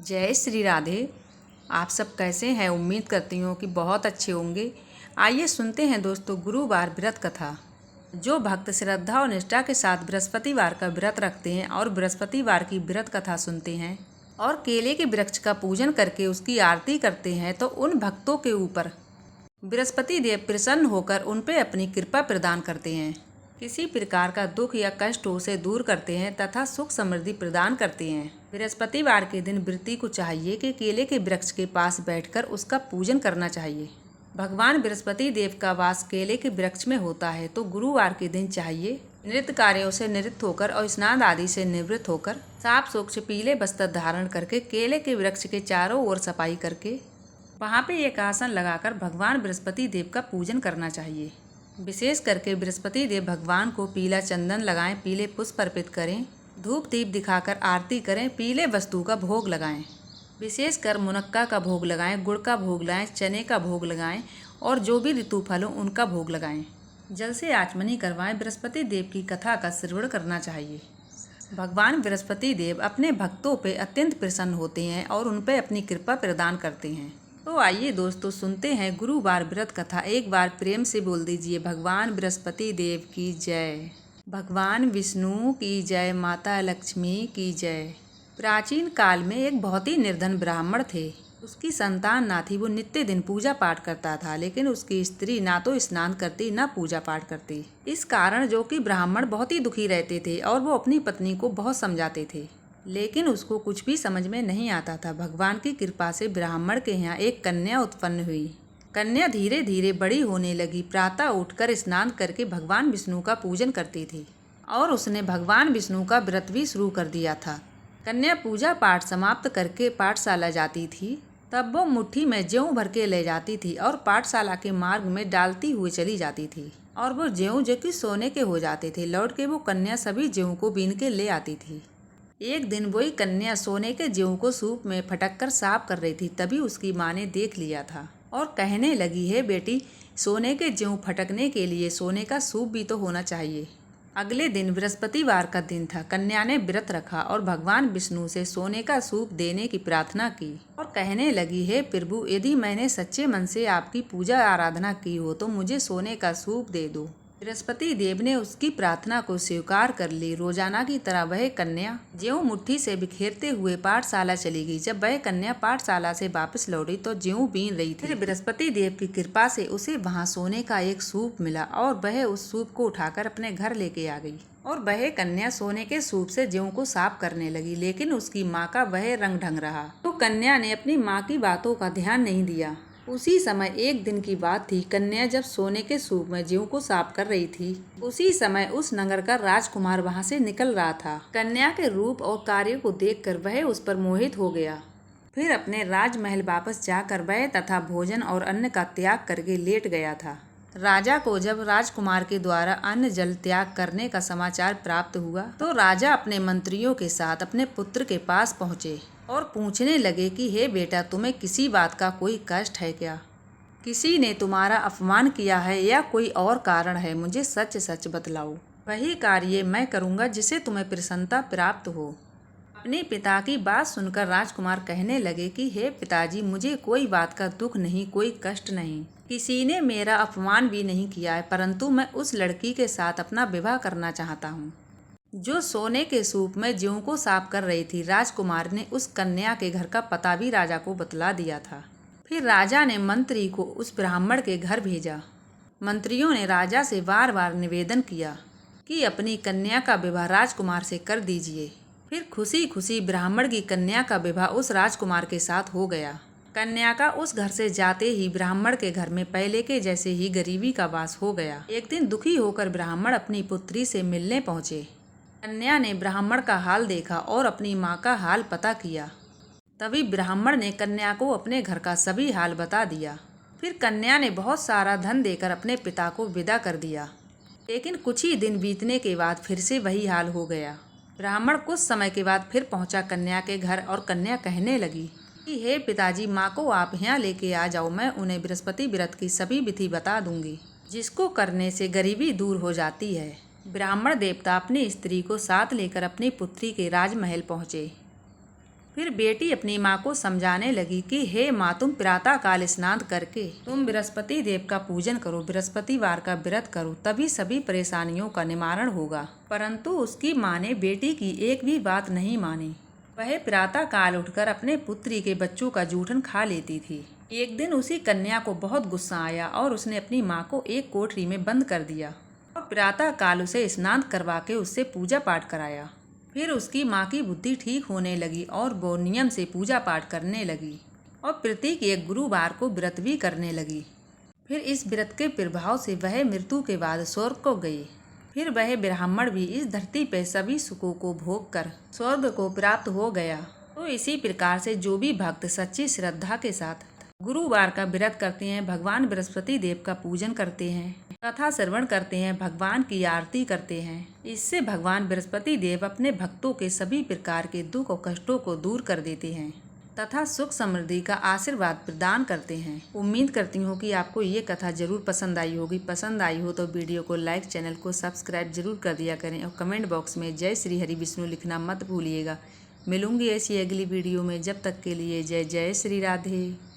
जय श्री राधे। आप सब कैसे हैं? उम्मीद करती हूँ कि बहुत अच्छे होंगे। आइए सुनते हैं दोस्तों गुरुवार व्रत कथा। जो भक्त श्रद्धा और निष्ठा के साथ बृहस्पतिवार का व्रत रखते हैं और बृहस्पतिवार की व्रत कथा सुनते हैं और केले के वृक्ष का पूजन करके उसकी आरती करते हैं तो उन भक्तों के ऊपर बृहस्पति देव प्रसन्न होकर उन पर अपनी कृपा प्रदान करते हैं। किसी प्रकार का दुख या कष्ट उसे दूर करते हैं तथा सुख समृद्धि प्रदान करते हैं। बृहस्पतिवार के दिन व्रती को चाहिए कि केले के वृक्ष के पास बैठकर उसका पूजन करना चाहिए। भगवान बृहस्पति देव का वास केले के वृक्ष में होता है तो गुरुवार के दिन चाहिए नित्य कार्यों से निवृत्त होकर और स्नान आदि से निवृत्त होकर साफ स्वच्छ पीले वस्त्र धारण करके केले के वृक्ष के चारों ओर सफाई करके वहाँ पे एक आसन लगाकर भगवान बृहस्पति देव का पूजन करना चाहिए। विशेष करके बृहस्पति देव भगवान को पीला चंदन लगाएं, पीले पुष्प अर्पित करें, धूप दीप दिखाकर आरती करें, पीले वस्तु का भोग लगाएं। विशेषकर मुनक्का का भोग लगाएं, गुड़ का भोग लगाएं, चने का भोग लगाएं और जो भी ऋतु फल हो उनका भोग लगाएं। जल से आचमनी करवाएं। बृहस्पति देव की कथा का श्रवण करना चाहिए। भगवान बृहस्पति देव अपने भक्तों पे अत्यंत प्रसन्न होते हैं और उन पे अपनी कृपा प्रदान करते हैं। तो आइए दोस्तों सुनते हैं गुरुवार व्रत कथा। एक बार प्रेम से बोल दीजिए, भगवान बृहस्पति देव की जय, भगवान विष्णु की जय, माता लक्ष्मी की जय। प्राचीन काल में एक बहुत ही निर्धन ब्राह्मण थे। उसकी संतान ना थी। वो नित्य दिन पूजा पाठ करता था, लेकिन उसकी स्त्री ना तो स्नान करती ना पूजा पाठ करती। इस कारण जो कि ब्राह्मण बहुत ही दुखी रहते थे और वो अपनी पत्नी को बहुत समझाते थे, लेकिन उसको कुछ भी समझ में नहीं आता था। भगवान की कृपा से ब्राह्मण के यहाँ एक कन्या उत्पन्न हुई। कन्या धीरे धीरे बड़ी होने लगी। प्रातः उठकर स्नान करके भगवान विष्णु का पूजन करती थी और उसने भगवान विष्णु का व्रत भी शुरू कर दिया था। कन्या पूजा पाठ समाप्त करके पाठशाला जाती थी, तब वो मुट्ठी में जौ भर के ले जाती थी और पाठशाला के मार्ग में डालती हुई चली जाती थी और वो जौ जो कि सोने के हो जाते थे। लौट के वो कन्या सभी जौ को बीन के ले आती थी। एक दिन वही कन्या सोने के जौ को सूप में फटक कर साफ कर रही थी। तभी उसकी माँ ने देख लिया था और कहने लगी, है बेटी, सोने के जौ फटकने के लिए सोने का सूप भी तो होना चाहिए। अगले दिन बृहस्पतिवार का दिन था। कन्या ने व्रत रखा और भगवान विष्णु से सोने का सूप देने की प्रार्थना की और कहने लगी, है प्रभु, यदि मैंने सच्चे मन से आपकी पूजा आराधना की हो तो मुझे सोने का सूप दे दो। बृहस्पति देव ने उसकी प्रार्थना को स्वीकार कर ली। रोजाना की तरह वह कन्या ज्यों मुट्ठी से बिखेरते हुए पाठशाला चली गई। जब वह कन्या पाठशाला से वापस लौटी तो ज्यों बीन रही थी। फिर बृहस्पति देव की कृपा से उसे वहां सोने का एक सूप मिला और वह उस सूप को उठाकर अपने घर लेके आ गई और वह कन्या सोने के सूप से ज्यों को साफ करने लगी, लेकिन उसकी माँ का वह रंग ढंग रहा तो कन्या ने अपनी माँ की बातों का ध्यान नहीं दिया। उसी समय एक दिन की बात थी। कन्या जब सोने के सूप में ज्यों को साफ कर रही थी, उसी समय उस नगर का राजकुमार वहां से निकल रहा था। कन्या के रूप और कार्य को देखकर वह उस पर मोहित हो गया। फिर अपने राजमहल वापस जाकर वह तथा भोजन और अन्न का त्याग करके लेट गया था। राजा को जब राजकुमार के द्वारा अन्न जल त्याग करने का समाचार प्राप्त हुआ तो राजा अपने मंत्रियों के साथ अपने पुत्र के पास पहुंचे और पूछने लगे कि हे बेटा, तुम्हें किसी बात का कोई कष्ट है क्या? किसी ने तुम्हारा अपमान किया है या कोई और कारण है? मुझे सच सच बतलाओ। वही कार्य मैं करूँगा जिसे तुम्हें प्रसन्नता प्राप्त हो। अपने पिता की बात सुनकर राजकुमार कहने लगे कि हे पिताजी, मुझे कोई बात का दुख नहीं, कोई कष्ट नहीं। किसी ने मेरा अपमान भी नहीं किया है, परंतु मैं उस लड़की के साथ अपना विवाह करना चाहता हूँ जो सोने के सूप में ज्यों को साफ कर रही थी। राजकुमार ने उस कन्या के घर का पता भी राजा को बतला दिया था। फिर राजा ने मंत्री को उस ब्राह्मण के घर भेजा। मंत्रियों ने राजा से बार बार निवेदन किया कि अपनी कन्या का विवाह राजकुमार से कर दीजिए। फिर खुशी खुशी ब्राह्मण की कन्या का विवाह उस राजकुमार के साथ हो गया। कन्या का उस घर से जाते ही ब्राह्मण के घर में पहले के जैसे ही गरीबी का वास हो गया। एक दिन दुखी होकर ब्राह्मण अपनी पुत्री से मिलने पहुंचे। कन्या ने ब्राह्मण का हाल देखा और अपनी माँ का हाल पता किया। तभी ब्राह्मण ने कन्या को अपने घर का सभी हाल बता दिया। फिर कन्या ने बहुत सारा धन देकर अपने पिता को विदा कर दिया। लेकिन कुछ ही दिन बीतने के बाद फिर से वही हाल हो गया। ब्राह्मण कुछ समय के बाद फिर पहुंचा कन्या के घर और कन्या कहने लगी कि हे पिताजी, माँ को आप यहाँ लेके आ जाओ। मैं उन्हें बृहस्पति व्रत की सभी विधि बता दूंगी, जिसको करने से गरीबी दूर हो जाती है। ब्राह्मण देवता अपनी स्त्री को साथ लेकर अपनी पुत्री के राजमहल पहुँचे। फिर बेटी अपनी माँ को समझाने लगी कि हे माँ, तुम प्रातः काल स्नान करके तुम बृहस्पति देव का पूजन करो, बृहस्पतिवार का व्रत करो, तभी सभी परेशानियों का निवारण होगा। परंतु उसकी माँ ने बेटी की एक भी बात नहीं मानी। वह प्रातः काल उठकर अपने पुत्री के बच्चों का जूठन खा लेती थी। एक दिन उसी कन्या को बहुत गुस्सा आया और उसने अपनी माँ को एक कोठरी में बंद कर दिया और प्रातः काल उसे स्नान करवा के उससे पूजा पाठ कराया। फिर उसकी माँ की बुद्धि ठीक होने लगी और वो नियम से पूजा पाठ करने लगी और प्रत्येक एक गुरुवार को व्रत भी करने लगी। फिर इस व्रत के प्रभाव से वह मृत्यु के बाद स्वर्ग को गई। फिर वह ब्राह्मण भी इस धरती पर सभी सुखों को भोग कर स्वर्ग को प्राप्त हो गया। तो इसी प्रकार से जो भी भक्त सच्ची श्रद्धा के साथ गुरुवार का व्रत करते हैं, भगवान बृहस्पति देव का पूजन करते हैं, कथा श्रवण करते हैं, भगवान की आरती करते हैं, इससे भगवान बृहस्पति देव अपने भक्तों के सभी प्रकार के दुख और कष्टों को दूर कर देते हैं तथा सुख समृद्धि का आशीर्वाद प्रदान करते हैं। उम्मीद करती हूँ कि आपको ये कथा जरूर पसंद आई होगी। पसंद आई हो तो वीडियो को लाइक, चैनल को सब्सक्राइब जरूर कर दिया करें और कमेंट बॉक्स में जय श्री हरि विष्णु लिखना मत भूलिएगा। मिलूंगी ऐसी अगली वीडियो में, जब तक के लिए जय जय श्री राधे।